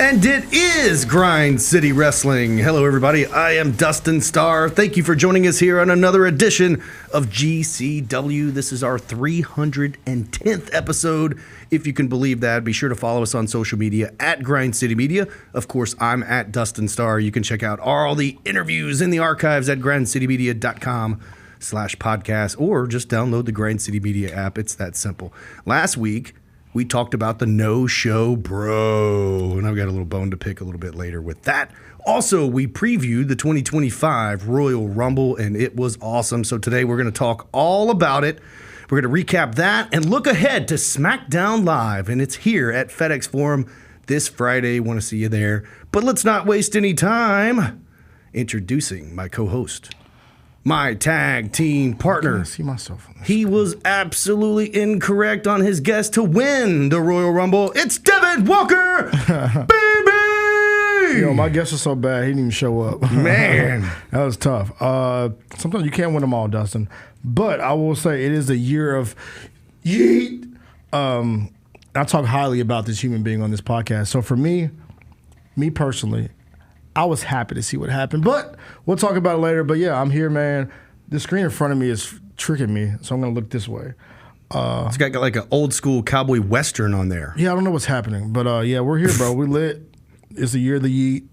And it is Grind City Wrestling. Hello, everybody. I am Dustin Starr. Thank you for joining us here on another edition of GCW. This is our 310th episode, if you can believe that. Be sure to follow us on social media at Grind City Media. Of course, I'm at Dustin Starr. You can check out all the interviews in the archives at grindcitymedia.com/podcast, or just download the Grind City Media app. It's that simple. Last week, we talked about the no-show bro, and I've got a little bone to pick a little bit later with that. Also, we previewed the 2025 Royal Rumble, and it was awesome. So today we're going to talk all about it. We're going to recap that and look ahead to SmackDown Live, and it's here at FedEx Forum this Friday. Want to see you there. But let's not waste any time introducing my co-host, my tag team partner. I see myself on this. He was absolutely incorrect on his guess to win the Royal Rumble. It's Devin Walker, baby! Yo, my guess was so bad, he didn't even show up. Man. That was tough. Sometimes you can't win them all, Dustin. But I will say it is a year of yeet. I talk highly about this human being on this podcast. So for me personally, I was happy to see what happened, but we'll talk about it later. But yeah, I'm here, man. The screen in front of me is tricking me, so I'm going to look this way. It's got like an old school cowboy western on there. Yeah, I don't know what's happening, but yeah, we're here, bro. We lit. It's the year of the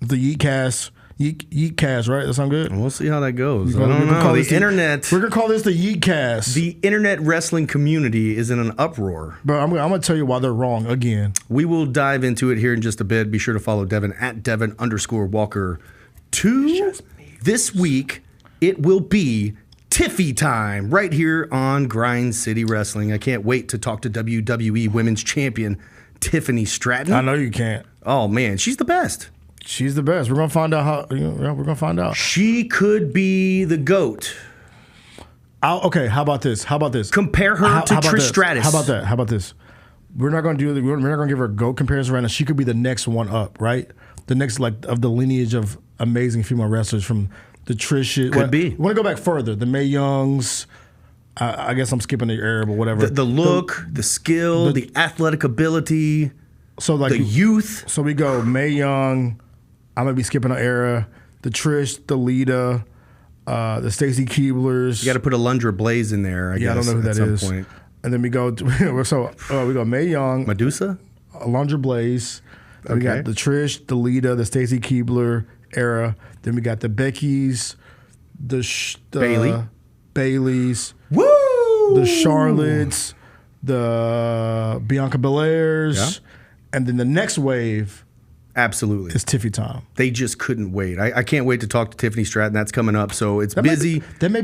yeet cast. Yeet cast, right? That sound good? We'll see how that goes. I don't know. The internet. We're going to call this the yeet cast. The internet wrestling community is in an uproar. But I'm going to tell you why they're wrong again. We will dive into it here in just a bit. Be sure to follow Devin at Devin_Walker2. This week, it will be Tiffy Time right here on Grind City Wrestling. I can't wait to talk to WWE Women's Champion Tiffany Stratton. I know you can't. Oh, man. She's the best. She's the best. We're gonna find out how. We're gonna find out. She could be the GOAT. Okay. How about this? Compare her to Trish Stratus. How about this? We're not gonna we're not gonna give her a GOAT comparison right now. She could be the next one up, right? The next of the lineage of amazing female wrestlers from the Trish. Could be. Want to go back further? The Mae Youngs. I guess I'm skipping the era, but whatever. The look, the skill, the athletic ability. So like the youth. So we go Mae Young. I'm going to be skipping an era. The Trish, the Lita, the Stacy Keeblers. You got to put Alundra Blaze in there, I guess. I don't know who that is. Point. And then we go, we go Mae Young. Medusa? Alundra Blaze. Then we got the Trish, the Lita, the Stacy Keebler era. Then we got the Beckys, the Baileys. Woo! The Charlottes, the Bianca Belairs. Yeah. And then the next wave. Absolutely. It's Tiffy Time. They just couldn't wait. I can't wait to talk to Tiffany Stratton. That's coming up, so it's busy. That may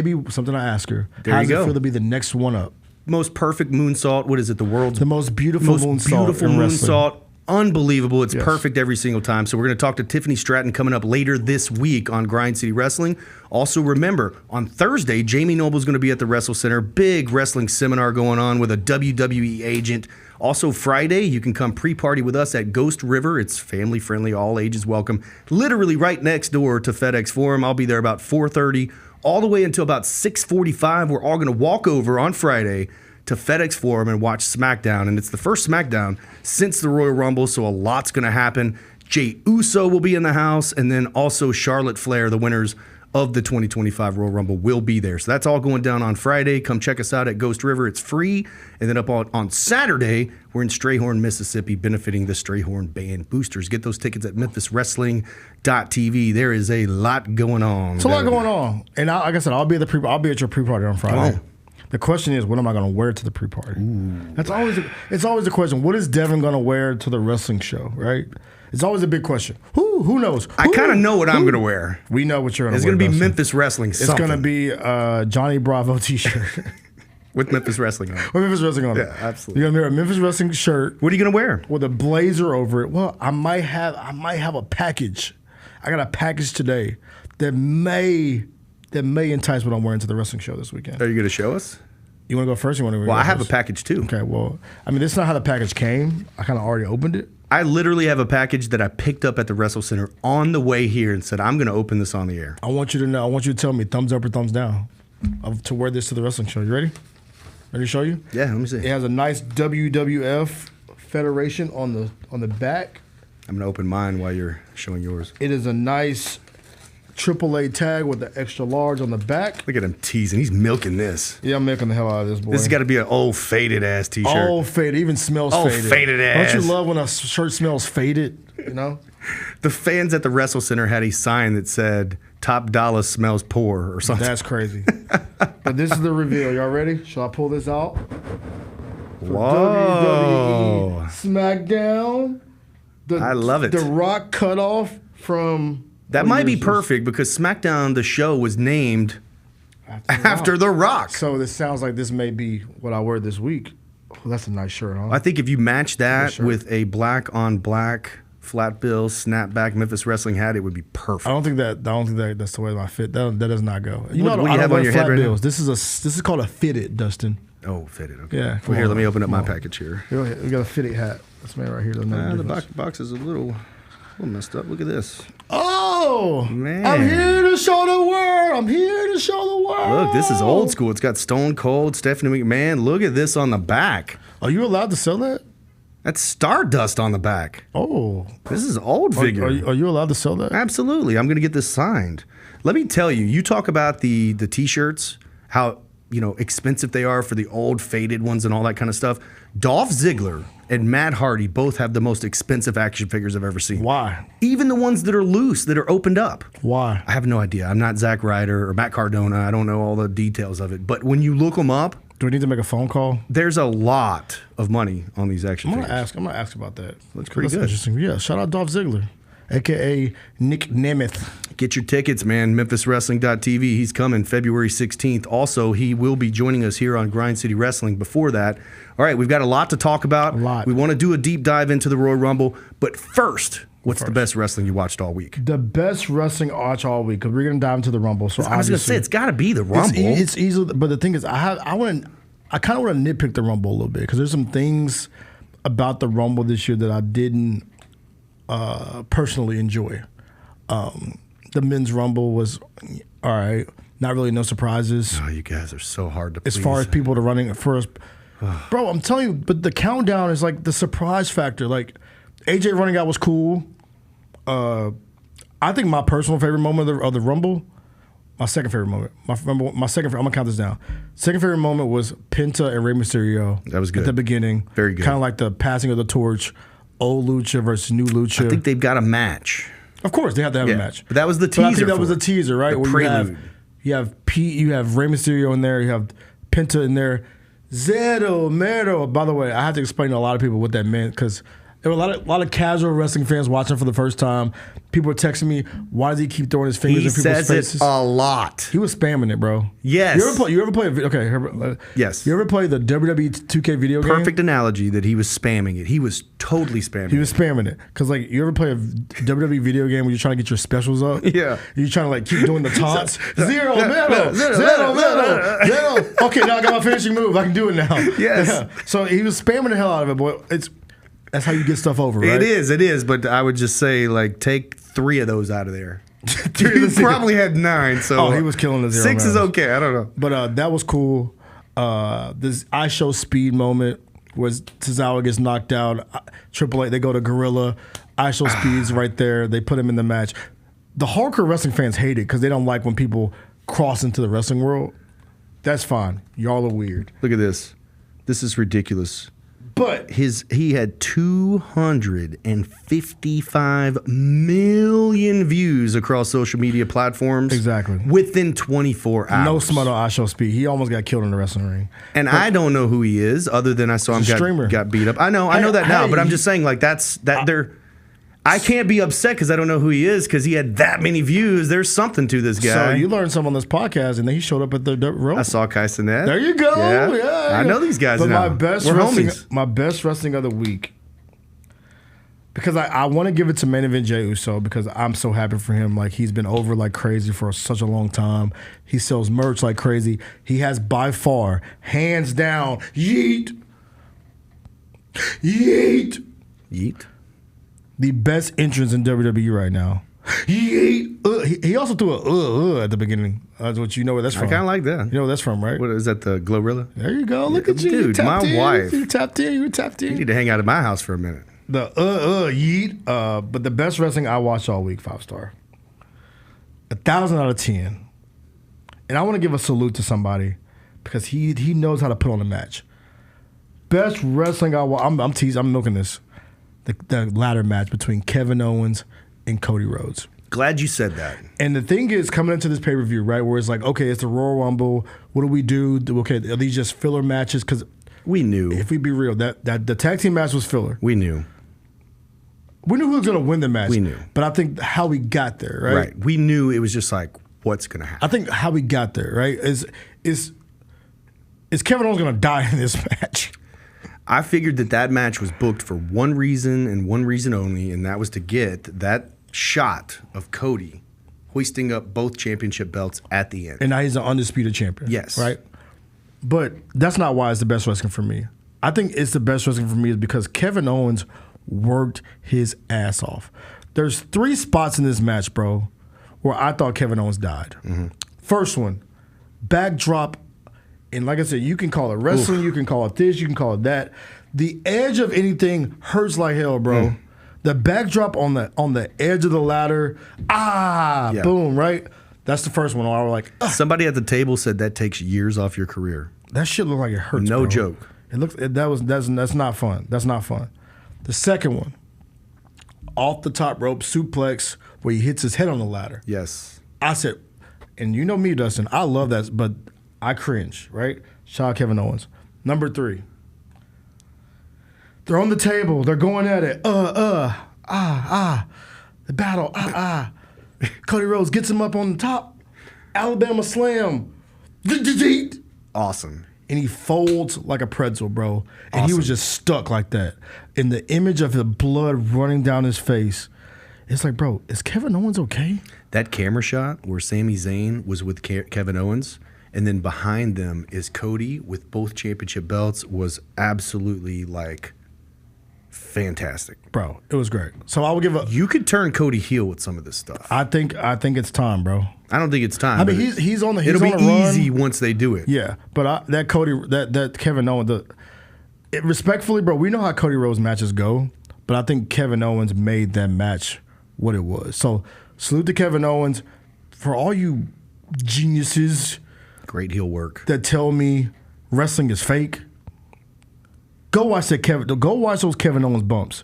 be something I ask her. There How you go. Does it feel to be the next one up? Most perfect moonsault. What is it? The most beautiful moonsault. Unbelievable. It's perfect every single time. So we're going to talk to Tiffany Stratton coming up later this week on Grind City Wrestling. Also, remember, on Thursday, Jamie Noble's going to be at the Wrestle Center. Big wrestling seminar going on with a WWE agent. Also, Friday, you can come pre-party with us at Ghost River. It's family-friendly, all ages welcome. Literally right next door to FedEx Forum. I'll be there about 4:30, all the way until about 6:45. We're all going to walk over on Friday to FedEx Forum and watch SmackDown. And it's the first SmackDown since the Royal Rumble, so a lot's going to happen. Jey Uso will be in the house, and then also Charlotte Flair, the winners of the 2025 Royal Rumble, will be there. So that's all going down on Friday. Come check us out at Ghost River. It's free. And then up on Saturday, we're in Strayhorn, Mississippi, benefiting the Strayhorn Band Boosters. Get those tickets at memphiswrestling.tv. There is a lot going on. It's a lot going on. And like I said, I'll be at your pre-party on Friday. The question is, what am I going to wear to the pre-party? It's always the question. What is Devin going to wear to the wrestling show, right? It's always a big question. Who knows? I kind of know what I'm going to wear. We know what you're going to wear. It's going to be Memphis Wrestling something. It's going to be Johnny Bravo t-shirt. With Memphis Wrestling on it. With Memphis Wrestling on it. Yeah, absolutely. You're going to wear a Memphis Wrestling shirt. What are you going to wear? With a blazer over it. Well, I might have a package. I got a package today that may entice what I'm wearing to the wrestling show this weekend. Are you going to show us? You want to go first? Well, I have a package too. Okay, well, I mean, this is not how the package came. I kind of already opened it. I literally have a package that I picked up at the Wrestle Center on the way here and said, I'm going to open this on the air. I want you to know. I want you to tell me thumbs up or thumbs down to wear this to the wrestling show. You ready? Ready to show you? Yeah, let me see. It has a nice WWF Federation on the back. I'm going to open mine while you're showing yours. It is a nice AAA tag with the extra large on the back. Look at him teasing. He's milking this. Yeah, I'm milking the hell out of this, boy. This has got to be an old faded ass t-shirt. Old faded. Even smells faded. Faded ass. Don't you love when a shirt smells faded? You know? The fans at the Wrestle Center had a sign that said, "Top dollar smells poor," or something. That's crazy. But this is the reveal. Y'all ready? Shall I pull this out? Whoa. WWE SmackDown. I love it. The Rock cutoff from... That might be perfect because SmackDown, the show, was named after The Rock. So this sounds like this may be what I wear this week. Oh, that's a nice shirt, huh? I think if you match that with a black on black flat bill snapback Memphis wrestling hat, it would be perfect. I don't think that's the way I fit. That does not go. You know what do you have on your head right now? This is called a fitted, Dustin. Oh, fitted. Okay. Yeah. Well, here, let me open up my package here. We got a fitted hat. This man right here doesn't know the box is a little messed up. Look at this. Oh, man! I'm here to show the world. I'm here to show the world. Look, this is old school. It's got Stone Cold, Stephanie McMahon. Look at this on the back. Are you allowed to sell that? That's Stardust on the back. Oh, this is old figure. Are you allowed to sell that? Absolutely. I'm going to get this signed. Let me tell you. You talk about the t-shirts, how expensive they are for the old faded ones and all that kind of stuff. Dolph Ziggler and Matt Hardy both have the most expensive action figures I've ever seen. Why? Even the ones that are loose, that are opened up. Why? I have no idea. I'm not Zack Ryder or Matt Cardona. I don't know all the details of it. But when you look them up, do we need to make a phone call? There's a lot of money on these action figures. I'm gonna ask about that. That's pretty good. Interesting. Yeah. Shout out Dolph Ziggler, aka Nick Nemeth. Get your tickets, man. MemphisWrestling.tv. He's coming February 16th. Also, he will be joining us here on Grind City Wrestling before that. All right, we've got a lot to talk about. A lot. We want to do a deep dive into the Royal Rumble. But first, what's the best wrestling you watched all week? The best wrestling I watched all week, because we're going to dive into the Rumble. So I was going to say, it's got to be the Rumble. It's easy, but the thing is, I kind of want to nitpick the Rumble a little bit, because there's some things about the Rumble this year that I didn't personally enjoy. The men's Rumble was all right. Not really no surprises. Oh, you guys are so hard to please. As far as people to running at first. Bro, I'm telling you, but the countdown is like the surprise factor. Like, AJ running out was cool. I think my personal favorite moment of the Rumble, my second favorite moment. I'm gonna count this down. Second favorite moment was Penta and Rey Mysterio. That was good. At the beginning. Very good. Kind of like the passing of the torch, old Lucha versus new Lucha. I think they've got a match. Of course, they have to have a match. But that was the teaser. I think that was the teaser, right? The prelude. You have Rey Mysterio in there. You have Penta in there. Zero Mero. By the way, I have to explain to a lot of people what that meant, because there were a lot of casual wrestling fans watching for the first time. People were texting me, why does he keep throwing his fingers in people's faces? He says it a lot. He was spamming it, bro. Yes. You ever play a video? Okay. Yes. You ever play the WWE 2K video game? Perfect analogy that he was spamming it. He was totally spamming it. He was spamming it. Because, like, you ever play a WWE video game where you're trying to get your specials up? Yeah. You're trying to, like, keep doing the taunts. Zero, Mero. Okay, now I got my finishing move. I can do it now. Yes. Yeah. So he was spamming the hell out of it, boy. That's how you get stuff over, right? It is. But I would just say, like, take 3 of those out of there. You probably had 9. So he was killing the 0. 6 is okay. I don't know. But that was cool. This I Show Speed moment was Tozawa gets knocked out. Triple H, they go to Gorilla. I Show Speed's right there. They put him in the match. The hardcore wrestling fans hate it because they don't like when people cross into the wrestling world. That's fine. Y'all are weird. Look at this. This is ridiculous. But he had 255 million views across social media platforms. Exactly. Within 24 hours. No smut on I Show Speed. He almost got killed in the wrestling ring. And I don't know who he is, other than I saw him got beat up. I know that now, but I'm just saying, like, I can't be upset because I don't know who he is, because he had that many views. There's something to this guy. So you learned something on this podcast, and then he showed up at the rope. I saw Kai Cenat. There you go. Yeah, I know these guys now. My best wrestling of the week, because I want to give it to main event Jey Uso, because I'm so happy for him. Like, he's been over like crazy for such a long time. He sells merch like crazy. He has by far, hands down, yeet, the best entrance in WWE right now. Yeet. He also threw a at the beginning. That's what you know where that's from. I kind of like that. You know where that's from, right? What is that? The Glorilla? There you go. Look at you, dude. My wife. You tapped in. You tapped in. You need to hang out at my house for a minute. The yeet. But the best wrestling I watched all week, 5-star. 1,000 out of 10. And I want to give a salute to somebody because he knows how to put on a match. Best wrestling I watched. I'm teasing. I'm milking this. The ladder match between Kevin Owens and Cody Rhodes. Glad you said that. And the thing is, coming into this pay-per-view, right, where it's like, okay, it's the Royal Rumble. What do we do? Okay, are these just filler matches? Because we knew. If we be real, that the tag team match was filler. We knew. We knew who was going to win the match. We knew. But I think how we got there, right? Right. We knew it was just like, what's going to happen? I think how we got there, right, is Kevin Owens going to die in this match? I figured that match was booked for one reason and one reason only, and that was to get that shot of Cody hoisting up both championship belts at the end. And now he's an undisputed champion. Yes. Right? But that's not why it's the best wrestling for me. I think it's the best wrestling for me is because Kevin Owens worked his ass off. There's 3 spots in this match, bro, where I thought Kevin Owens died. Mm-hmm. First one, backdrop. And like I said, you can call it wrestling, you can call it this, you can call it that. The edge of anything hurts like hell, bro. The backdrop on the edge of the ladder, boom, right? That's the first one. I was like, ugh. Somebody at the table said that takes years off your career. That shit looked like it hurts. No bro. joke. That's not fun. That's not fun. The second one, off the top rope suplex where he hits his head on the ladder. Yes. I said, and you know me, Dustin, I love that, but I cringe, right? Shout out Kevin Owens. Number 3. They're on the table. They're going at it. The battle. Cody Rhodes gets him up on the top. Alabama slam. Awesome. And he folds like a pretzel, bro. And awesome. He was just stuck like that. And the image of the blood running down his face, it's like, bro, is Kevin Owens okay? That camera shot where Sami Zayn was with Kevin Owens, and then behind them is Cody with both championship belts, was absolutely like fantastic. Bro, it was great. So I will give a... You could turn Cody heel with some of this stuff. I think it's time, bro. I don't think it's time. I mean, he's on the it'll be easy run. Once they do it. Yeah, but that Kevin Owens, respectfully, bro, we know how Cody Rhodes matches go, but I think Kevin Owens made that match what it was. So salute to Kevin Owens. For all you geniuses... Great heel work. That tell me wrestling is fake. Go watch those Kevin Owens bumps.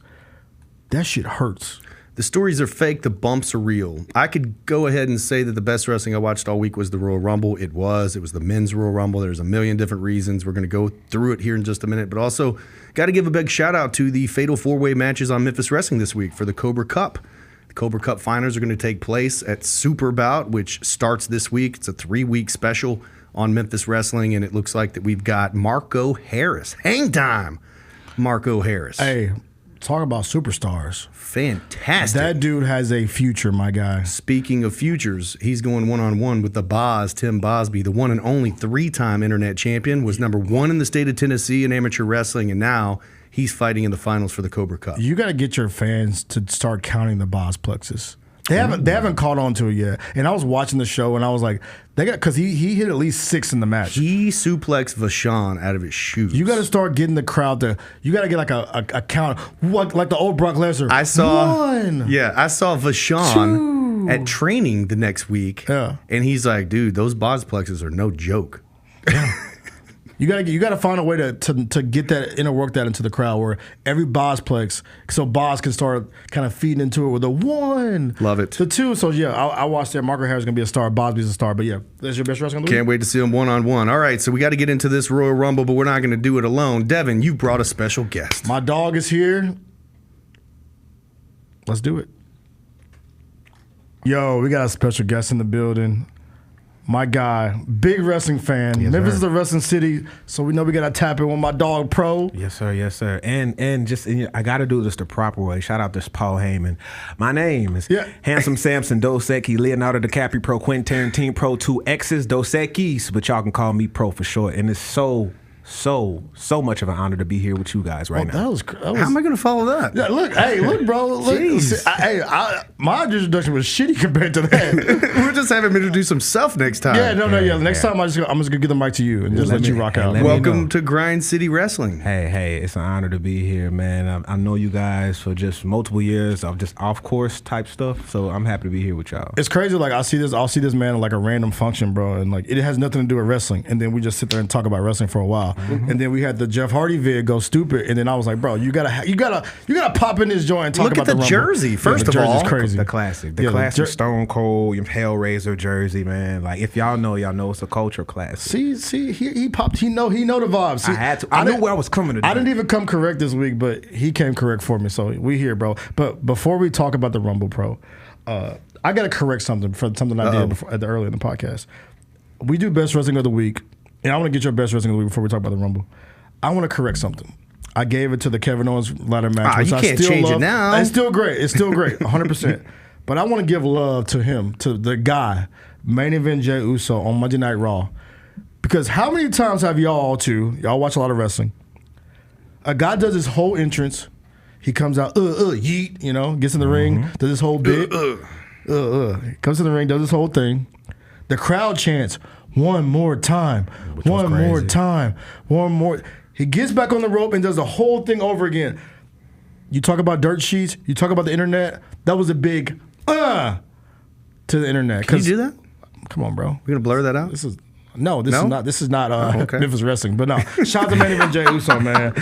That shit hurts. The stories are fake. The bumps are real. I could go ahead and say that the best wrestling I watched all week was the Royal Rumble. It was the men's Royal Rumble. There's a million different reasons. We're going to go through it here in just a minute. But also, got to give a big shout out to the Fatal 4-Way matches on Memphis Wrestling this week for the Cobra Cup. The Cobra Cup finals are going to take place at Super Bout, which starts this week. It's a 3-week special on Memphis Wrestling, and it looks like that we've got Marco Harris. Hang time, Marco Harris. Hey, talk about superstars. Fantastic. That dude has a future, my guy. Speaking of futures, he's going one-on-one with the Boz, Tim Bosby, the one and only 3-time internet champion, was number 1 in the state of Tennessee in amateur wrestling, and now he's fighting in the finals for the Cobra Cup. You got to get your fans to start counting the Boz plexus. They haven't caught on to it yet. And I was watching the show and I was like, because he hit at least 6 in the match. He suplexed Vachon out of his shoes. You got to start getting the crowd to. You got to get like a count, like the old Brock Lesnar. I saw 1. Yeah, I saw Vachon 2. at training the next week. Yeah, and he's like, dude, those Boz plexes are no joke. Yeah. You gotta find a way to get that work that into the crowd where every Bosplex, so Boz can start kind of feeding into it with a 1. Love it. The 2. So yeah, I watched that. Marco Harris is gonna be a star. Bosby's a star. But yeah, that's your best wrestling of the week. Can't wait to see him one-on-one. All right, so we got to get into this Royal Rumble, but we're not going to do it alone. Devin, you brought a special guest. My dog is here. Let's do it. Yo, we got a special guest in the building. My guy, big wrestling fan. Yes, Memphis sir. is a wrestling city, so we know we gotta tap in with my dog, Pro. Yes, sir. Yes, sir. And just I gotta do this the proper way. Shout out to Paul Heyman. My name is Handsome Samson Dos Equis, Leonardo DiCaprio Pro, Quentin Tarantino Pro, 2 X's Dos Equis, but y'all can call me Pro for short. And it's so so much of an honor to be here with you guys right now. How am I going to follow that? Yeah, look, bro. Look, my introduction was shitty compared to that. We'll just have him introduce himself next time. Yeah, next time I'm just gonna give the mic to you and just let you rock out. Welcome to Grind City Wrestling. Hey, it's an honor to be here, man. I know you guys for just multiple years of just off course type stuff, so I'm happy to be here with y'all. It's crazy. Like I'll see this man at like a random function, bro, and like it has nothing to do with wrestling, and then we just sit there and talk about wrestling for a while. And then we had the Jeff Hardy vid go stupid, and then I was like, bro, you gotta pop in this joint and talk about the Rumble. Jersey. First of all, crazy. The classic, classic Stone Cold Hellraiser jersey, man. Like if y'all know it's a culture classic. See, he popped. He know the vibes. See, I had to. I knew where I was coming today. I didn't even come correct this week, but he came correct for me. So we here, bro. But before we talk about the Rumble, bro, I gotta correct something I did earlier in the podcast. We do best wrestling of the week. And I want to get your best wrestling of the week before we talk about the Rumble. I want to correct something. I gave it to the Kevin Owens ladder match. Which you can't change it now. It's still great. 100%. But I want to give love to him, to the guy, main event Jey Uso on Monday Night Raw. Because how many times have y'all watch a lot of wrestling, a guy does his whole entrance, he comes out, yeet, gets in the ring, does his whole bit, comes in the ring, does his whole thing. The crowd chants, one more time, one more time, one more. He gets back on the rope and does the whole thing over again. You talk about dirt sheets, you talk about the internet. That was a big to the internet. Can you do that? Come on, bro. We're gonna blur that out. This is not Memphis wrestling. But no, shout out to main event Jey Uso, man.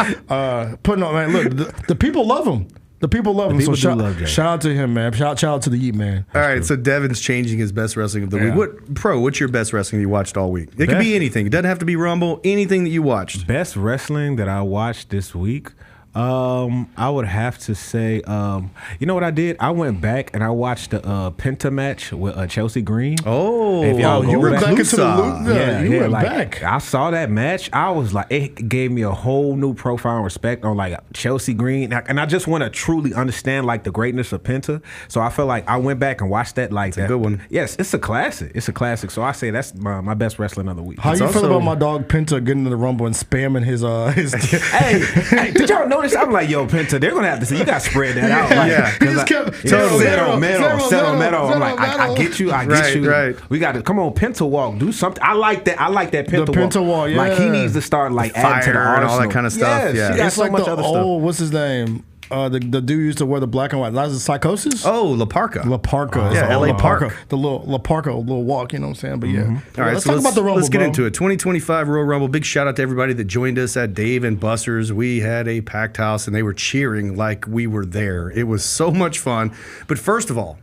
Putting on, man. Look, the people love him. The people love him. So shout out to him, man. Shout out to the Yeet, man. All right, so Devin's changing his best wrestling of the week. What's your best wrestling you watched all week? It could be anything. It doesn't have to be Rumble. Anything that you watched. Best wrestling that I watched this week. I would have to say, you know what I did? I went back and I watched the Penta match with Chelsea Green. Oh, if y'all you went back into the loop. You went back. I saw that match. I was like, it gave me a whole new profile and respect on like Chelsea Green, and I just want to truly understand like the greatness of Penta. So I feel like I went back and watched that. Like a good one. Yes, it's a classic. It's a classic. So I say that's my best wrestling of the week. How you feel about my dog Penta getting in the Rumble and spamming his hey, did y'all notice? I'm like, yo, Penta, they're gonna have to see. You got to spread that out. Like, he just kept settle metal. I'm like, I get you. Right. We got to come on, Penta walk. Do something. I like that. Penta walk. Penta walk. Yeah. Like he needs to start like adding to the arsenal and all that kind of stuff. Yes, yeah, it's like so the old. What's his name? The dude used to wear the black and white. That's Psychosis? Oh, La Parka. La Parka. Yeah, LA Park. The little La Parka, little walk, you know what I'm saying? But yeah. All right, let's talk about the Rumble. Let's get into it. 2025 Royal Rumble. Big shout out to everybody that joined us at Dave and Buster's. We had a packed house and they were cheering like we were there. It was so much fun. But first of all,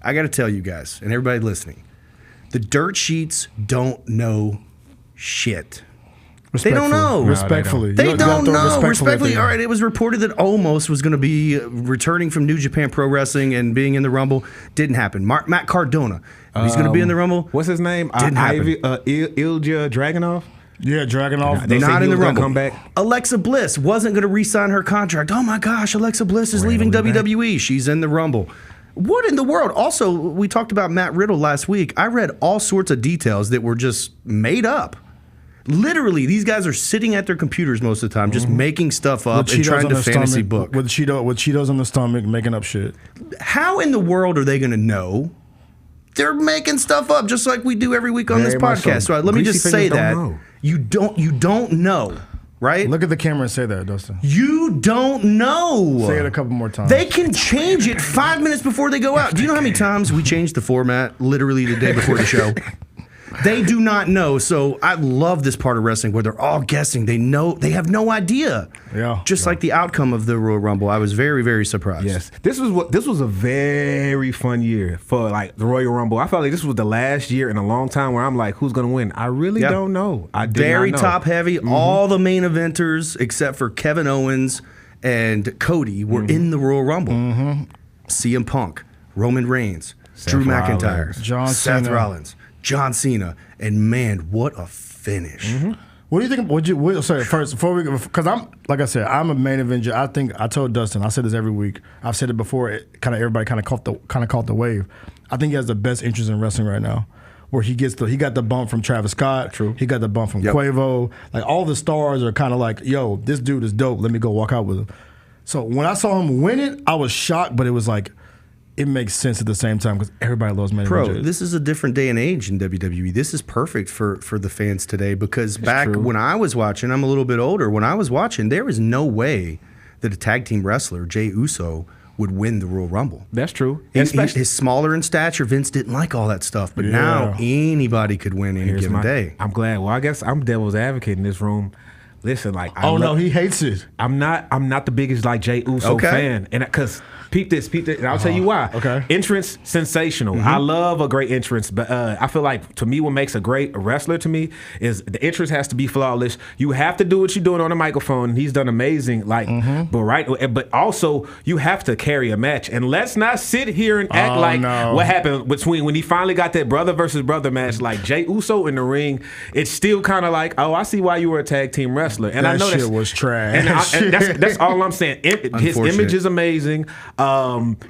I got to tell you guys and everybody listening, the dirt sheets don't know shit. They don't know. Respectfully. They don't know. Respectfully. All right, it was reported that Omos was going to be returning from New Japan Pro Wrestling and being in the Rumble. Didn't happen. Matt Cardona, he's going to be in the Rumble. What's his name? Didn't happen. Ilja Dragunov? Yeah, Dragunov. They not in the Rumble. Come back. Alexa Bliss wasn't going to re-sign her contract. Oh my gosh, Alexa Bliss is leaving WWE. She's in the Rumble. What in the world? Also, we talked about Matt Riddle last week. I read all sorts of details that were just made up. Literally, these guys are sitting at their computers most of the time, just making stuff up and trying to fantasy book. With Cheetos on the stomach, making up shit. How in the world are they going to know? They're making stuff up just like we do every week on this podcast. So let me just say that. You don't know, right? Look at the camera and say that, Dustin. You don't know. Say it a couple more times. They can change it 5 minutes before they go out. Do you know how many times we changed the format literally the day before the show? They do not know. So I love this part of wrestling where they're all guessing. They know. They have no idea. Yeah. Just like the outcome of the Royal Rumble. I was very, very surprised. Yes. This was a very fun year for like the Royal Rumble. I felt like this was the last year in a long time where I'm like, who's going to win? I really don't know. Very top heavy. All the main eventers except for Kevin Owens and Cody were in the Royal Rumble. CM Punk, Roman Reigns, Drew McIntyre, Seth Rollins, John Cena, and man, what a finish! What do you think? Sorry, first before we, because I'm a main event. I think I told Dustin. I said this every week. I've said it before. Everybody caught the wave. I think he has the best interest in wrestling right now. where he got the bump from Travis Scott. True. He got the bump from Quavo. Like all the stars are kind of like, yo, this dude is dope. Let me go walk out with him. So when I saw him win it, I was shocked, but it was like, it makes sense at the same time because everybody loves Manny Ramirez. This is a different day and age in WWE. This is perfect for the fans today because when I was watching, I'm a little bit older. When I was watching, there was no way that a tag team wrestler, Jey Uso, would win the Royal Rumble. That's true. He's smaller in stature. Vince didn't like all that stuff, but now anybody could win any given day. I'm glad. Well, I guess I'm devil's advocate in this room. Listen, like no, he hates it. I'm not the biggest like Jey Uso fan, and because peep this, and I'll tell you why. Okay, entrance sensational. I love a great entrance, but I feel like to me, what makes a great wrestler to me is the entrance has to be flawless. You have to do what you're doing on the microphone. He's done amazing, but also you have to carry a match. And let's not sit here and act what happened between when he finally got that brother versus brother match. Like Jey Uso in the ring, it's still kind of like, I see why you were a tag team wrestler. And I know that shit was trash. And that's all I'm saying. His image is amazing.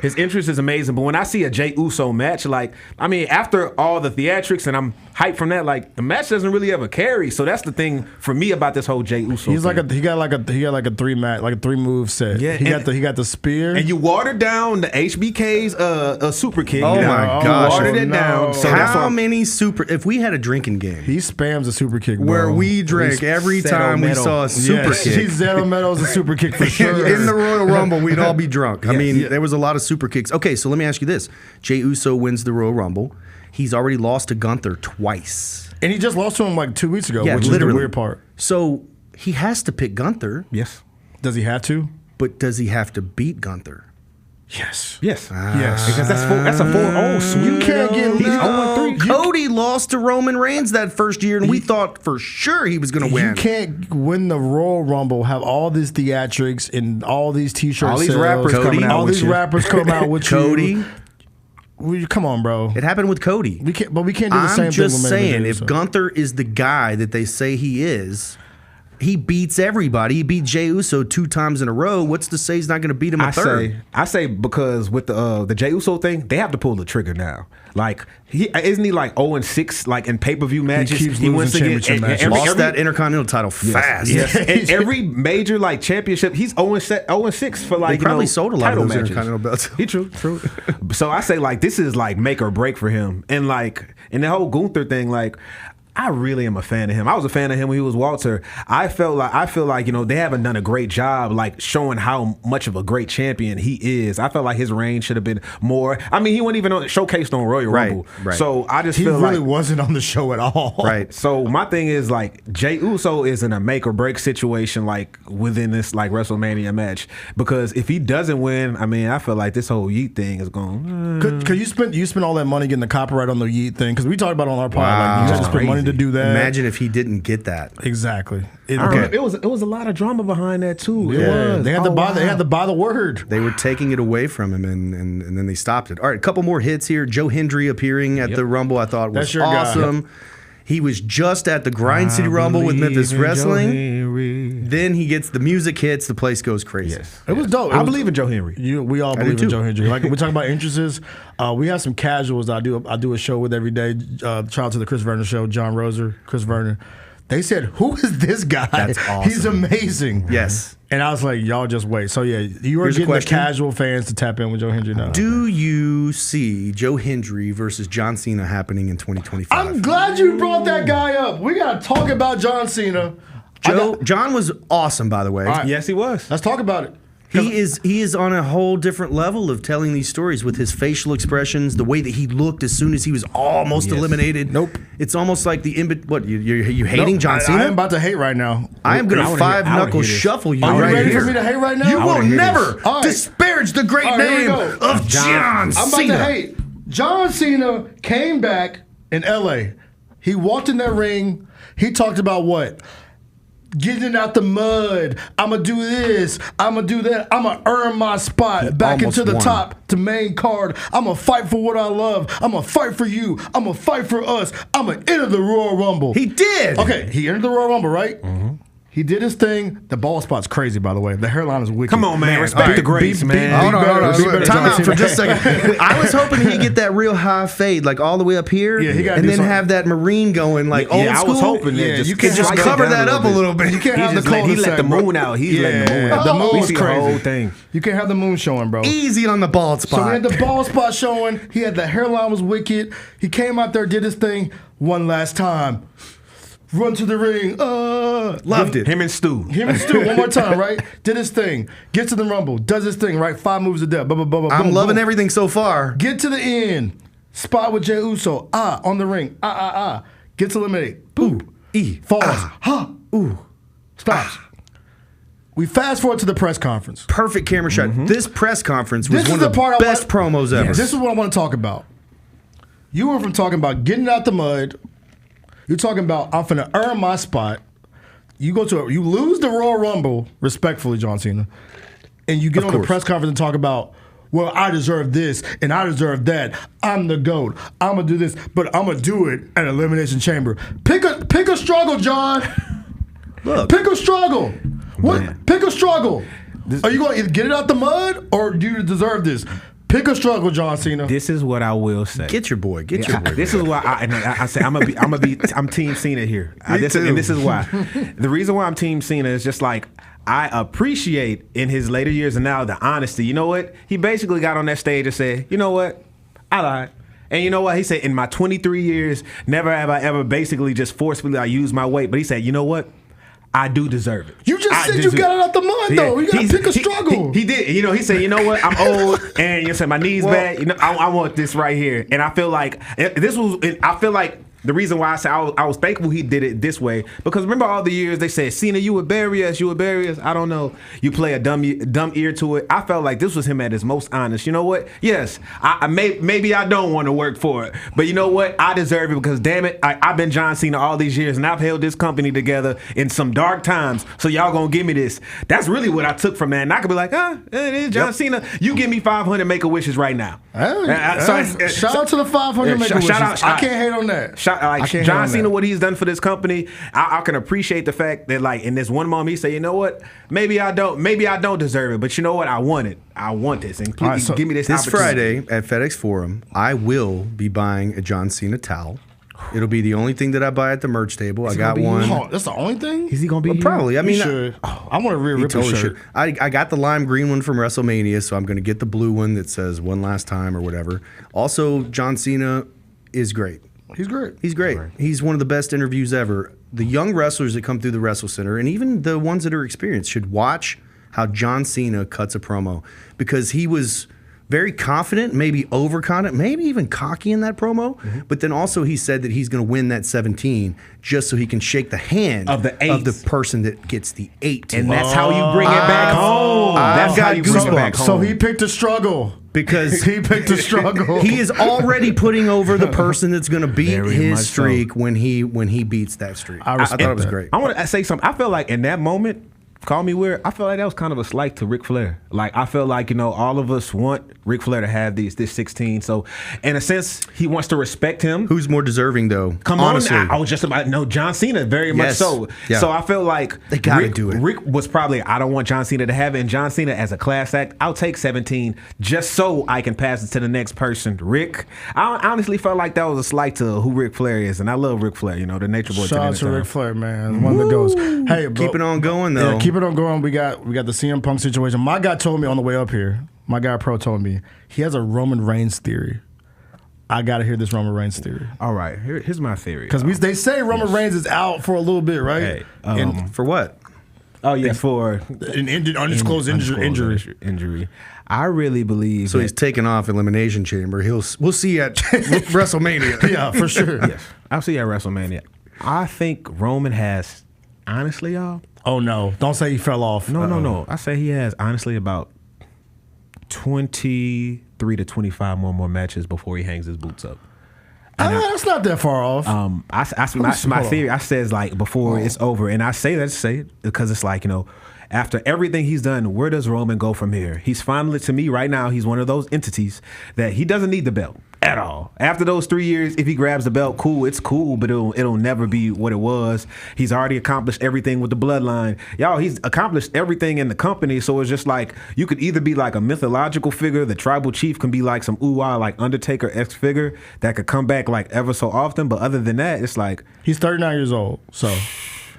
His interest is amazing. But when I see a Jey Uso match, after all the theatrics and I'm hyped from that, like the match doesn't really ever carry. So that's the thing for me about this whole Jey Uso. He's thing. he got like a 3 move set. Yeah, he got the spear. And you watered down the HBK's super kick. Oh my gosh, you watered it down. So how many super? If we had a drinking game, he spams a super kick, bro. Where we drank every time we saw a super kick. He's Zero Metal's a super kick for sure. In the Royal Rumble, we'd all be drunk. I mean, there was a lot of super kicks. Okay, so let me ask you this: Jey Uso wins the Royal Rumble. He's already lost to Gunther twice, and he just lost to him like 2 weeks ago, which literally. is the weird part. So he has to pick Gunther. Yes. Does he have to? But does he have to beat Gunther? Yes. Yes. Yes. Because that's a 4-0 sweep. You can't get He's 0-3. Cody lost to Roman Reigns that first year, and we thought for sure he was going to win. You can't win the Royal Rumble, have all these theatrics and all these T-shirts, all these rappers coming out all with these you. rappers come out with Cody. Come on, bro. It happened with Cody. We can't do the same thing. I'm just with saying, Jey if Uso. Gunther is the guy that they say he is, he beats everybody. He beat Jey Uso 2 times in a row. What's to say he's not going to beat him a third? I say because with the Jey Uso thing, they have to pull the trigger now. Like isn't he like 0-6 like in pay-per-view matches? He wins championship matches. Lost that Intercontinental title fast. Yes. And every major like championship, he's 0-6 for like he probably sold a lot of those matches. Intercontinental belts. True. So I say like this is like make or break for him, and like the whole Gunther thing, like. I really am a fan of him. I was a fan of him when he was Walter. I feel like they haven't done a great job like showing how much of a great champion he is. I felt like his reign should have been more. I mean, he wasn't even showcased on Royal Rumble. Right. So I just he feel really like wasn't on the show at all. Right. So my thing is like Jey Uso is in a make or break situation like within this like WrestleMania match, because if he doesn't win, I mean, I feel like this whole yeet thing is going. Could you spend all that money getting the copyright on the yeet thing? Because we talked about it on our pod. Wow. Like, you just spend money to do that. Imagine if he didn't get that. Exactly. It was a lot of drama behind that too. Yeah. It was. They had to buy the word. They were taking it away from him, and then they stopped it. All right, a couple more hits here. Joe Hendry appearing at the Rumble, I thought was awesome. He was just at the Grind City Rumble with Memphis Wrestling. Then he gets the music hits, the place goes crazy. Yes. It was dope. I believe in Joe Henry. We all believe in Joe Hendry. Like we talk about entrances, we have some casuals I do a show with every day. Shout out to the Chris Vernon show, John Roser, Chris Vernon. They said, "Who is this guy? That's awesome. He's amazing." Yes. And I was like, "Y'all just wait." So yeah, you are getting the casual fans to tap in with Joe Hendry now. Do you see Joe Hendry versus John Cena happening in 2025? I'm glad you brought that guy up. We got to talk about John Cena. John was awesome, by the way. Right. Yes, he was. Let's talk about it. He is on a whole different level of telling these stories with his facial expressions, the way that he looked as soon as he was almost eliminated. Nope. It's almost like you hating John Cena? I am about to hate right now. I am going to five-knuckle shuffle you Are you right ready here. for me to hate right now? You will never right. disparage the great name of John Cena. I'm about to hate. John Cena came back in L.A. He walked in that ring. He talked about what? Getting out the mud. I'm going to do this. I'm going to do that. I'm going to earn my spot back into the top to main card. I'm going to fight for what I love. I'm going to fight for you. I'm going to fight for us. I'm going to enter the Royal Rumble. He did. Okay, he entered the Royal Rumble, right? Mm-hmm. He did his thing. The ball spot's crazy, by the way. The hairline is wicked. Come on, man. Respect the greats, man. Hold on. Time out for just a second. I was hoping he'd get that real high fade, like all the way up here, and then have that marine going, like old school. I was hoping that you can just cover that up a little bit. You can't have the cul-de-sac. He let the moon out. He's letting the moon out. The moon was crazy. crazy. The whole thing. You can't have the moon showing, bro. Easy on the bald spot. So he had the bald spot showing. He had the hairline was wicked. He came out there, did his thing one last time. Run to the ring. Loved it. Him and Stu. One more time, right? Did his thing. Gets to the Rumble. Does his thing, right? 5 moves to death. I'm loving everything so far. Get to the end. Spot with Jey Uso. On the ring. Gets eliminated. Boom. Falls. Ooh. Stops. We fast forward to the press conference. Perfect camera shot. This press conference was one of the best promos ever. This is what I want to talk about. You were from talking about getting out the mud. You're talking about I'm finna earn my spot. You lose the Royal Rumble, respectfully, John Cena, and you get on the press conference and talk about, well, I deserve this and I deserve that. I'm the GOAT. I'm gonna do this, but I'm gonna do it at Elimination Chamber. Pick a struggle, John. Look, pick a struggle. What? Pick a struggle. Are you gonna either get it out the mud or do you deserve this? Pick a struggle, John Cena. This is what I will say. Get your boy. This is why I say I'm Team Cena here. And this is why. The reason why I'm Team Cena is just like I appreciate in his later years and now the honesty. You know what? He basically got on that stage and said, you know what? I lied. And you know what? He said, in my 23 years, never have I ever basically just forcefully used my weight. But he said, you know what? I do deserve it. You just said you got it out the mud, though. You got to pick a struggle. He did. You know, he said, you know what? I'm old, and you said my knees bad. You know, I want this right here. And I feel like the reason why I said I was thankful he did it this way, because remember all the years they said, Cena, you would bury us. I don't know. You play a dumb ear to it. I felt like this was him at his most honest. You know what? Yes, maybe I don't want to work for it, but you know what? I deserve it because damn it, I've been John Cena all these years and I've held this company together in some dark times. So y'all gonna give me this. That's really what I took from that. And I could be like, it is John Cena. You give me 500 Make-A-Wishes right now. Shout out to the 500 Make-A-Wishes. I can't hate on that. John Cena, what he's done for this company, I can appreciate the fact that like in this one moment he said, you know what, maybe I don't deserve it, but you know what, I want it. I want this, and please give me this. This Friday at FedEx Forum, I will be buying a John Cena towel. It'll be the only thing that I buy at the merch table. I got one. That's the only thing? Is he gonna be here? Probably. I mean, I want a real Ripper shirt. I got the lime green one from WrestleMania, so I'm going to get the blue one that says "One Last Time" or whatever. Also, John Cena is great. He's great. He's great. He's one of the best interviews ever. The young wrestlers that come through the Wrestle Center, and even the ones that are experienced, should watch how John Cena cuts a promo, because he was very confident, maybe overconfident, maybe even cocky in that promo. But then also he said that he's going to win that 17 just so he can shake the hand of the person that gets the 8. And that's how you bring it back home. That's how you bring it back home. So he picked a struggle. Because he picked a struggle. He is already putting over the person that's going to beat his streak when he beats that streak. I thought it was great. I want to say something. I feel like in that moment, call me weird, I feel like that was kind of a slight to Ric Flair. Like, I feel like, all of us want Ric Flair to have this 16. So, in a sense, he wants to respect him. Who's more deserving, though? Honestly. I was just about, John Cena, very much so. Yeah. So, I feel like they got to do it. Rick was probably, I don't want John Cena to have it. And John Cena, as a class act, I'll take 17 just so I can pass it to the next person. Rick, I honestly felt like that was a slight to who Ric Flair is. And I love Ric Flair, the Nature Boy. Shout out to Ric Flair, man. One that goes, hey, bro. Keep it on going, though. Yeah, keep it on going. We got the CM Punk situation. My guy told me on the way up here, my guy Pro told me, he has a Roman Reigns theory. I got to hear this Roman Reigns theory. All right, here's my theory. Because they say Roman Reigns is out for a little bit, right? Hey, for what? Oh, yeah, for an undisclosed injury. I really believe so. He's taken off Elimination Chamber. We'll see you at WrestleMania. Yeah, for sure. Yes, I'll see you at WrestleMania. I think Roman has, honestly, y'all. Oh, no. Don't say he fell off. No. I say he has, honestly, about 23 to 25 more matches before he hangs his boots up. That's not that far off. My theory, I says, like, before it's over. And I say that to say it because it's like, after everything he's done, where does Roman go from here? He's finally, to me, right now, he's one of those entities that he doesn't need the belt. at all. After those 3 years, if he grabs the belt, cool, it's cool, but it'll never be what it was. He's already accomplished everything with the bloodline. Y'all, he's accomplished everything in the company, so it's just like, you could either be like a mythological figure, the tribal chief can be like some ooh-ah, like Undertaker-esque figure that could come back like ever so often, but other than that, it's like... He's 39 years old, so...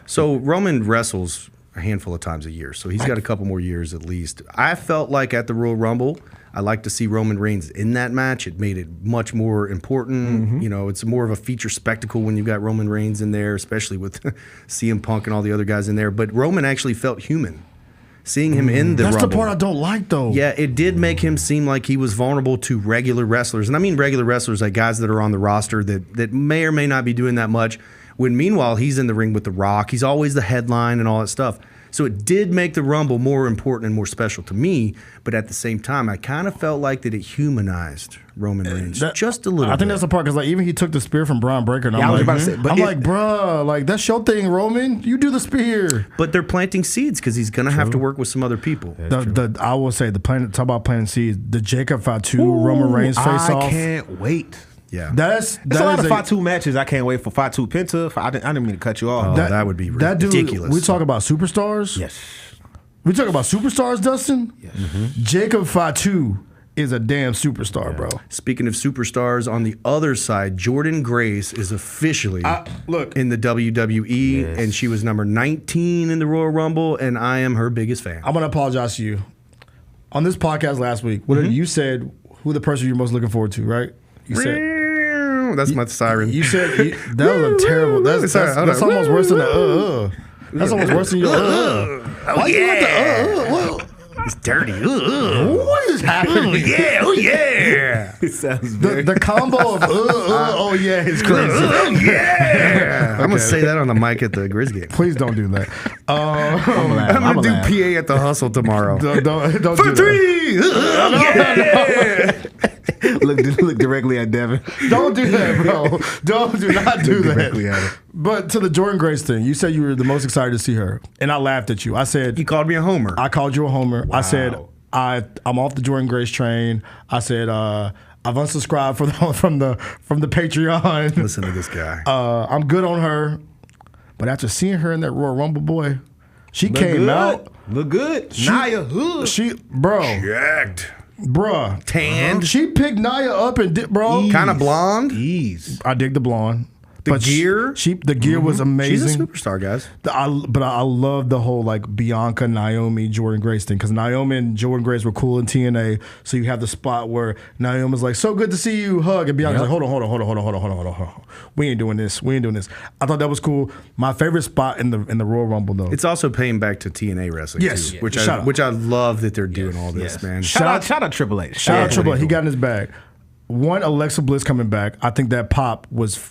So Roman wrestles a handful of times a year, so he's got a couple more years at least. I felt like at the Royal Rumble, I like to see Roman Reigns in that match. It made it much more important. You know, it's more of a feature spectacle when you've got Roman Reigns in there, especially with CM Punk and all the other guys in there. But Roman actually felt human. Seeing him in the Rumble. That's the part I don't like, though. Yeah, it did make him seem like he was vulnerable to regular wrestlers. And I mean regular wrestlers, like guys that are on the roster that may or may not be doing that much. When meanwhile, he's in the ring with The Rock. He's always the headline and all that stuff. So it did make the Rumble more important and more special to me. But at the same time, I kind of felt like that it humanized Roman Reigns just a little bit. I think that's the part, because like even he took the spear from Braun Breaker. And I'm like, bruh, like that's your thing, Roman. You do the spear. But they're planting seeds because he's going to have to work with some other people. I will say, talk about planting seeds. The Jacob Fatu Roman Reigns face-off. I can't wait. Yeah, that's a lot of Fatu matches. I can't wait for Fatu Penta. I didn't mean to cut you off. Oh, that would be ridiculous. We talk about superstars. Yes. We talk about superstars, Dustin. Yes. Jacob Fatu is a damn superstar, bro. Speaking of superstars, on the other side, Jordynne Grace is officially in the WWE, and she was number 19 in the Royal Rumble, and I am her biggest fan. I'm gonna apologize to you. On this podcast last week, you said who the person you're most looking forward to, right? You said. That's my siren. You said that was a terrible. That's almost worse than the That's almost worse than your Oh yeah. It's dirty. What is happening? Oh yeah. It sounds very... the combo of oh yeah is crazy. Yeah. I'm gonna say that on the mic at the Grizz game. Please don't do that. I'm gonna do PA at the Hustle tomorrow. Don't For do three. That. Look directly at Devin. Don't do that, bro. Do not do that. But to the Jordynne Grace thing, you said you were the most excited to see her, and I laughed at you. I said you called me a homer. I called you a homer. Wow. I said I'm off the Jordynne Grace train. I said I've unsubscribed from the Patreon. Listen to this guy. I'm good on her, but after seeing her in that Royal Rumble, boy, she came out. Look good. Nia Hood. Jacked. Bruh. Tanned. She picked Nia up and did, bro. Kind of blonde. I dig the blonde. The gear? The gear was amazing. She's a superstar, guys. But I love the whole like Bianca, Naomi, Jordynne Grace thing, because Naomi and Jordynne Grace were cool in TNA. So you have the spot where Naomi's like, "So good to see you," hug, and Bianca's like, "Hold on. We ain't doing this. I thought that was cool. My favorite spot in the Royal Rumble though. It's also paying back to TNA wrestling, too, which I love that they're doing all this, man. Shout out Triple H. Shout out Triple H. He got in his bag. One, Alexa Bliss coming back. I think that pop was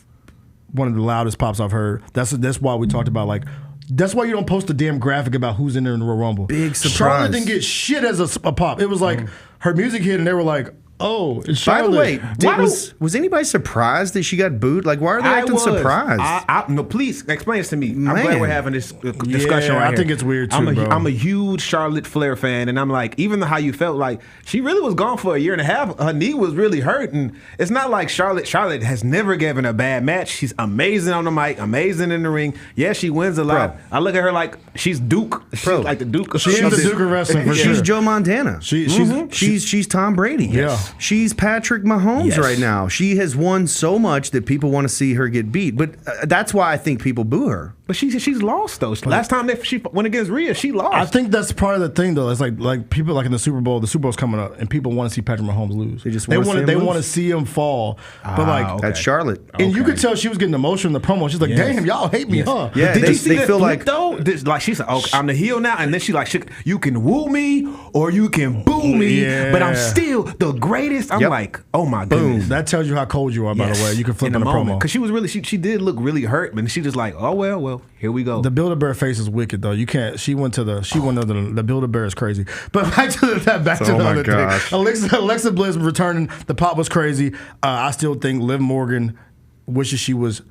one of the loudest pops I've heard. That's why we talked about that's why you don't post a damn graphic about who's in there in the Royal Rumble. Big surprise. Charlotte didn't get shit as a pop. It was like her music hit and they were like, "Oh, it's Charlotte." By the way, was anybody surprised that she got booed? Like, why are they acting surprised? No, please explain this to me. I'm glad we're having this discussion right here. I think it's weird too, bro. I'm a huge Charlotte Flair fan, and I'm like, even how you felt, like she really was gone for a year and a half. Her knee was really hurt, and it's not like Charlotte has never given a bad match. She's amazing on the mic, amazing in the ring. Yeah, she wins a lot. I look at her like she's Duke. She's like the Duke. She is the Duke of wrestling for sure. She's Joe Montana. She's Tom Brady. Yes. She's Patrick Mahomes right now. She has won so much that people want to see her get beat. But that's why I think people boo her. But she's lost though. Last time she went against Rhea, she lost. I think that's part of the thing though. It's like people like in the Super Bowl. The Super Bowl's coming up, and people want to see Patrick Mahomes lose. They want to see him fall. But that's Charlotte. And you could tell she was getting emotional in the promo. She's like, "Damn, y'all hate me, huh?" Yeah. Did you see that feel like though? Like she said, "Okay, I'm the heel now," and then she like, "You can woo me or you can boo me, but I'm still the greatest." I'm like, "Oh my goodness." That tells you how cold you are. By the way, you can flip in the promo because she was really she did look really hurt, but she just like, "Oh well, here we go." The Build-A-Bear face is wicked though. You can't. She went to the Build-A-Bear is crazy. But back to the other thing. Alexa Bliss returning. The pop was crazy. I still think Liv Morgan wishes she was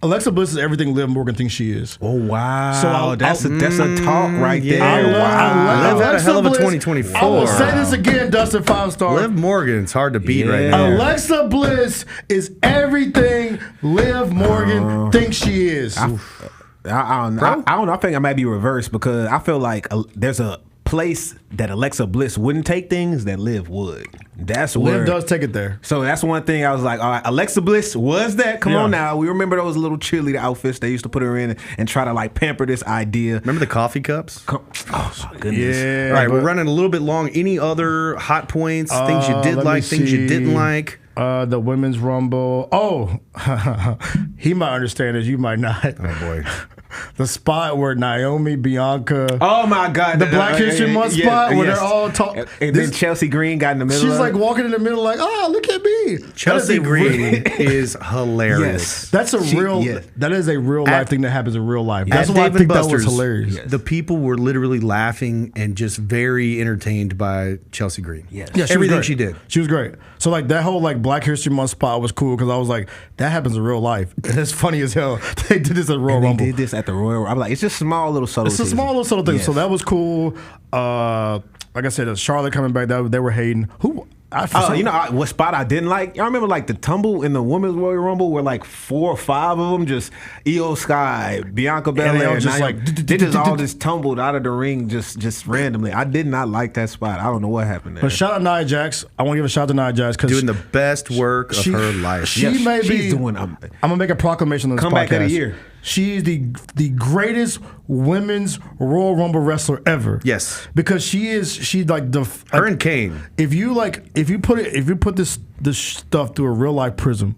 Alexa Bliss is everything Liv Morgan thinks she is. Oh wow! So that's a talk right there. Liv had a hell of a Bliss. 2024. I will say this again, Dustin 5-star. Liv Morgan's hard to beat right now. Alexa Bliss is everything Liv Morgan thinks she is. I don't know. I think I might be reversed because I feel like there's a place that Alexa Bliss wouldn't take things that Liv would. That's where Liv does take it there. So that's one thing I was like, all right, Alexa Bliss was that. Come on now. We remember those little cheerleader outfits they used to put her in and try to like pamper this idea. Remember the coffee cups? Oh my goodness. Yeah. All right, we're running a little bit long. Any other hot points, things you did like, things you didn't like? The Women's Rumble. Oh, he might understand this. You might not. Oh, boy. The spot where Naomi, Bianca. Oh, my God. The Black History Month spot where they're all talking. And then Chelsea Green got in the middle She's of like it. walking in the middle like, oh, look at me. Chelsea Green is hilarious. That's that is a real life thing that happens in real life. That's why I think that was hilarious. The people were literally laughing and just very entertained by Chelsea Green. Yes. Yeah, everything she did. She was great. So like that whole like Black History Month spot was cool because I was like, that happens in real life. It's funny as hell. They did this at Royal Rumble. They did this at the Royal. I'm like, it's just small little subtleties. It's a small little subtle thing. Yes. So that was cool. Like I said, Charlotte coming back, they were hating. What spot I didn't like? I remember like the tumble in the Women's Royal Rumble where like 4 or 5 of them just Io Sky, Bianca Belair, they just all just tumbled out of the ring just randomly. I did not like that spot. I don't know what happened there. But shout out Nia Jax. I want to give a shout out to Nia Jax because doing the best work of her life. She's doing. I'm gonna make a proclamation on this podcast. Comeback of the year. She's the greatest women's Royal Rumble wrestler ever. Yes, because she's like her and Kane. If you put this stuff through a real life prism,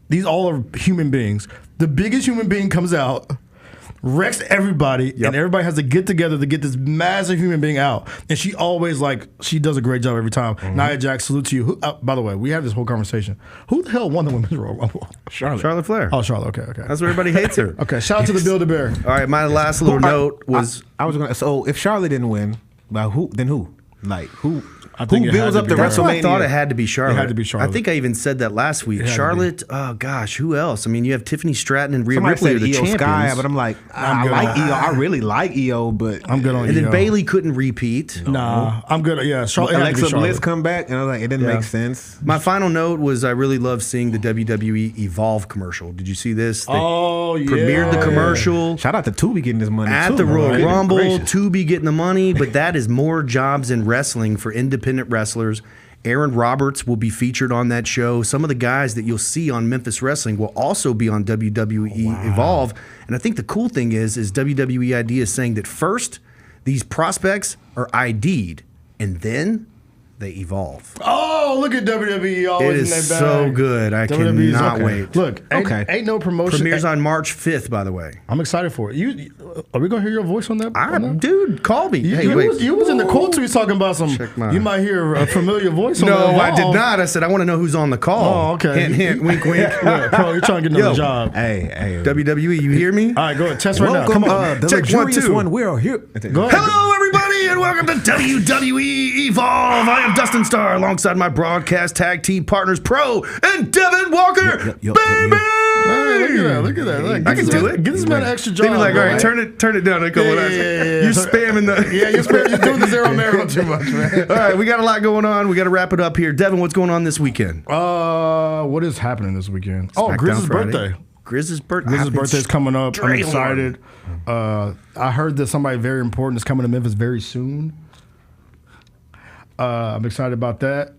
these all are human beings. The biggest human being comes out, wrecks everybody, and everybody has to get together to get this massive human being out. And she always she does a great job every time. Nia Jax, salute to you. By the way, we had this whole conversation. Who the hell won the Women's Royal Rumble? Charlotte Flair. Oh, Charlotte. Okay. That's why everybody hates her. Okay, shout out to the Build-A-Bear. All right, my last little note was so if Charlotte didn't win, then who? Like who? Who builds up the That's WrestleMania? why I thought it had to be Charlotte. It had to be Charlotte. I think I even said that last week. Charlotte, oh gosh, who else? I mean, you have Tiffany Stratton and Rhea Ripley are the champions. Sky, but I'm like, I like EO. I really like EO, but I'm good on EO. And then Bayley couldn't repeat. Nah, I'm good. Yeah, Charlotte. Alexa Bliss come back, and I was like, it didn't make sense. My final note was I really loved seeing the WWE Evolve commercial. Did you see this? They premiered the commercial. Shout out to Tubi getting this money at the Royal Rumble. Tubi getting the money, but that is more jobs in wrestling for independent wrestlers. Aaron Roberts will be featured on that show. Some of the guys that you'll see on Memphis Wrestling will also be on WWE Evolve. And I think the cool thing is WWE ID is saying that first, these prospects are ID'd, and then they evolve. Oh, look at WWE always in their bag. It is so good. I cannot wait. Look, ain't no promotion. Premieres on March 5th, by the way. I'm excited for it. Are we going to hear your voice on that? Dude, call me. You was in the quote tweets talking about some. You might hear a familiar voice on that. No, I did not. I said, I want to know who's on the call. Oh, okay. Hint, hint, wink, wink. Look, bro, you're trying to get another job. Hey. WWE, you hear me? All right, go ahead. Test right now. Come on. The Check 1, 2. We're here. Go ahead. Hello, everybody, and welcome to WWE Evolve. I am Dustin Starr, alongside my broadcast tag team partners, Pro and Devin Walker. Baby! Look at that. I can do it. Get this man an extra job. They be like, all right, turn it down. They come on. You're spamming the. Yeah, you're doing the zero marrow too much, man. All right, we got a lot going on. We got to wrap it up here. Devin, what's going on this weekend? What is happening this weekend? Grizz's birthday. Grizz's birthday is coming up. I'm excited. I heard that somebody very important is coming to Memphis very soon. I'm excited about that.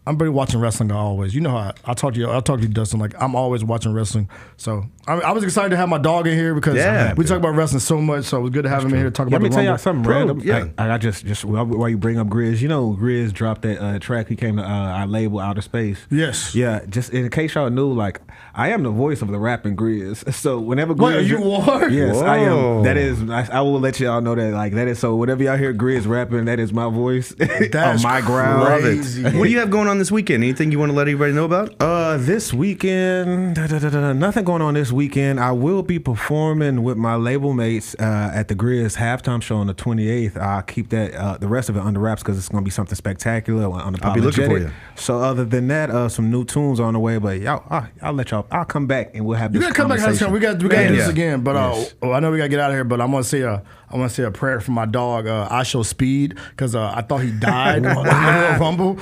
I'm pretty watching wrestling always. You know how I talk to you, Dustin. Like I'm always watching wrestling. So I was excited to have my dog in here because we talk about wrestling so much. So it was good to have him in here to talk about. Let me the tell Rumble. y'all something random. Yeah. I just while you bring up Grizz, you know Grizz dropped that track. He came to our label Outer Space. Yes. Yeah. Just in case y'all knew, like I am the voice of the rapping Grizz. So whenever Grizz, Wait, you are? Yes, Whoa. I am. That is. I will let y'all know that. Like that is. So whenever y'all hear Grizz rapping, that is my voice. That's on my ground. crazy. What do you have going on this weekend? Anything you want to let everybody know about? This weekend, nothing going on this weekend. I will be performing with my label mates at the Grizz halftime show on the 28th. I'll keep that the rest of it under wraps because it's going to be something spectacular. I'll be looking for you. So other than that, some new tunes on the way. But I'll let y'all. I'll come back and we'll have this. You gotta come back next time. We got to do this again. But I know we gotta get out of here. But I want to say a prayer for my dog. I show speed because I thought he died in the Royal Rumble.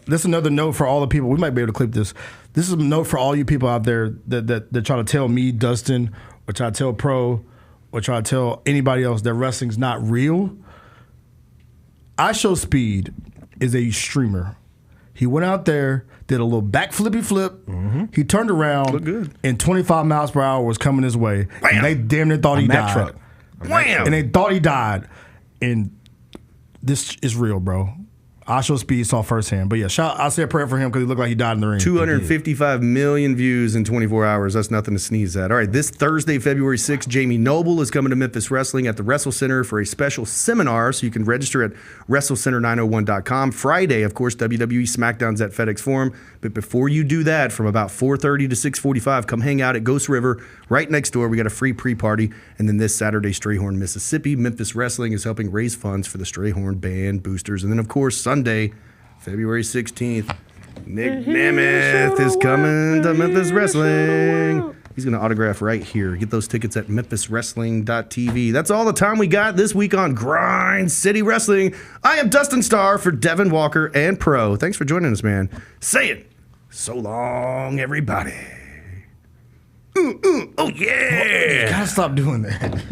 This is another note for all the people. We might be able to clip this. This is a note for all you people out there that try to tell me, Dustin, or try to tell Pro, or try to tell anybody else that wrestling's not real. I Show Speed is a streamer. He went out there, did a little back flippy flip. Mm-hmm. He turned around, and 25 miles per hour was coming his way. Bam. And they damn near thought he died. Truck. Wham! And they thought he died. And this is real, bro. I Show Speed saw firsthand. But yeah, I say a prayer for him because he looked like he died in the ring. 255 million views in 24 hours. That's nothing to sneeze at. All right, this Thursday, February 6th, Jamie Noble is coming to Memphis Wrestling at the Wrestle Center for a special seminar. So you can register at WrestleCenter901.com. Friday, of course, WWE SmackDown's at FedEx Forum. But before you do that, from about 4:30 to 6:45, come hang out at Ghost River right next door. We got a free pre-party. And then this Saturday, Strayhorn, Mississippi, Memphis Wrestling is helping raise funds for the Strayhorn Band boosters. And then, of course, Sunday, February 16th, Nick Nemeth is coming to Memphis Wrestling. He's going to autograph right here. Get those tickets at memphiswrestling.tv. That's all the time we got this week on Grind City Wrestling. I am Dustin Starr for Devin Walker and Pro. Thanks for joining us, man. Say it. So long, everybody. Oh, yeah. You got to stop doing that.